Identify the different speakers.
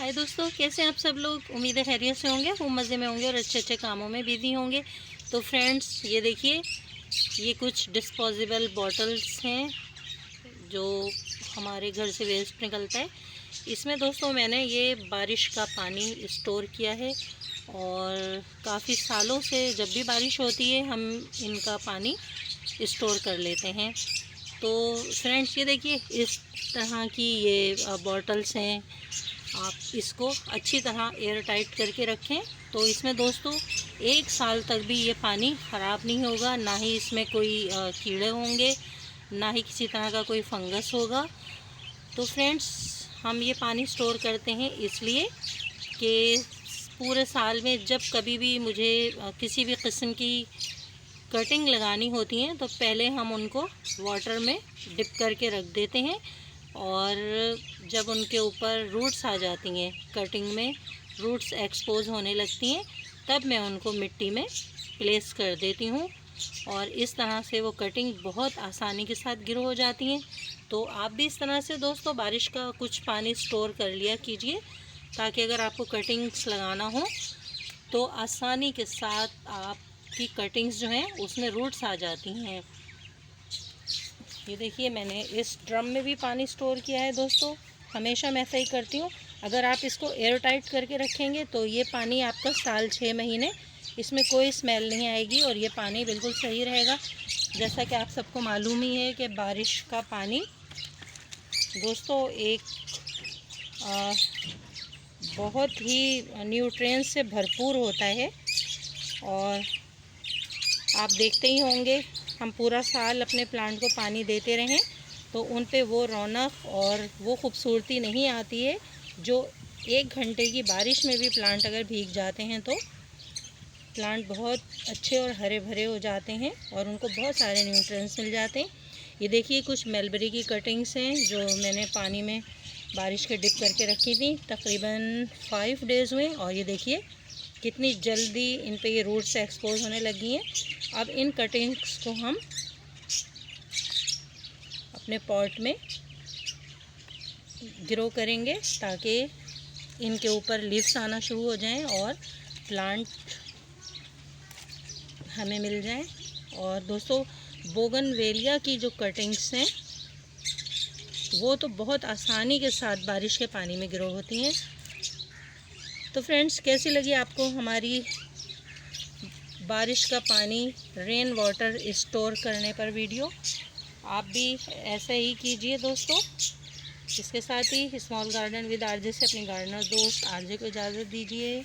Speaker 1: हाय दोस्तों, कैसे हैं आप सब लोग। उम्मीद है खैरियत से होंगे, खूब मज़े में होंगे और अच्छे अच्छे कामों में बिजी होंगे। तो फ्रेंड्स, ये देखिए, ये कुछ डिस्पोजेबल बॉटल्स हैं जो हमारे घर से वेस्ट निकलता है। इसमें दोस्तों मैंने ये बारिश का पानी स्टोर किया है और काफ़ी सालों से जब भी बारिश होती है हम इनका पानी स्टोर कर लेते हैं। तो फ्रेंड्स, ये देखिए, इस तरह की ये बॉटल्स हैं। आप इसको अच्छी तरह एयर टाइट करके रखें तो इसमें दोस्तों 1 साल तक भी ये पानी ख़राब नहीं होगा, ना ही इसमें कोई कीड़े होंगे, ना ही किसी तरह का कोई फंगस होगा। तो फ्रेंड्स, हम ये पानी स्टोर करते हैं इसलिए कि पूरे साल में जब कभी भी मुझे किसी भी किस्म की कटिंग लगानी होती हैं तो पहले हम उनको वाटर में डिप करके रख देते हैं और जब उनके ऊपर रूट्स आ जाती हैं, कटिंग में रूट्स एक्सपोज होने लगती हैं, तब मैं उनको मिट्टी में प्लेस कर देती हूँ और इस तरह से वो कटिंग बहुत आसानी के साथ ग्रो हो जाती हैं। तो आप भी इस तरह से दोस्तों बारिश का कुछ पानी स्टोर कर लिया कीजिए, ताकि अगर आपको कटिंग्स लगाना हो तो आसानी के साथ आपकी कटिंग्स जो हैं उसमें रूट्स आ जाती हैं। ये देखिए, मैंने इस ड्रम में भी पानी स्टोर किया है दोस्तों। हमेशा मैं ऐसा ही करती हूँ। अगर आप इसको एयर टाइट करके रखेंगे तो ये पानी आपका साल 6 महीने इसमें कोई स्मेल नहीं आएगी और ये पानी बिल्कुल सही रहेगा। जैसा कि आप सबको मालूम ही है कि बारिश का पानी दोस्तों एक बहुत ही न्यूट्रिएंट्स से भरपूर होता है और आप देखते ही होंगे, हम पूरा साल अपने प्लांट को पानी देते रहें तो उन पे वो रौनक और वो खूबसूरती नहीं आती है जो 1 घंटे की बारिश में भी प्लांट अगर भीग जाते हैं तो प्लांट बहुत अच्छे और हरे भरे हो जाते हैं और उनको बहुत सारे न्यूट्रिएंट्स मिल जाते हैं। ये देखिए, कुछ मलबेरी की कटिंग्स हैं जो मैंने पानी में बारिश के डिप करके रखी थी। तकरीबन 5 डेज़ हुए और ये देखिए कितनी जल्दी इन पे ये रूट्स एक्सपोज होने लगी हैं। अब इन कटिंग्स को हम अपने पॉट में ग्रो करेंगे ताकि इनके ऊपर लीव्स आना शुरू हो जाएं और प्लांट हमें मिल जाएं। और दोस्तों, बोगनवेलिया की जो कटिंग्स हैं वो तो बहुत आसानी के साथ बारिश के पानी में ग्रो होती हैं। तो फ्रेंड्स, कैसी लगी आपको हमारी बारिश का पानी रेन वाटर स्टोर करने पर वीडियो। आप भी ऐसा ही कीजिए दोस्तों। इसके साथ ही स्मॉल गार्डन विद आरजे से अपनी गार्डनर दोस्त आरजे को इजाज़त दीजिए।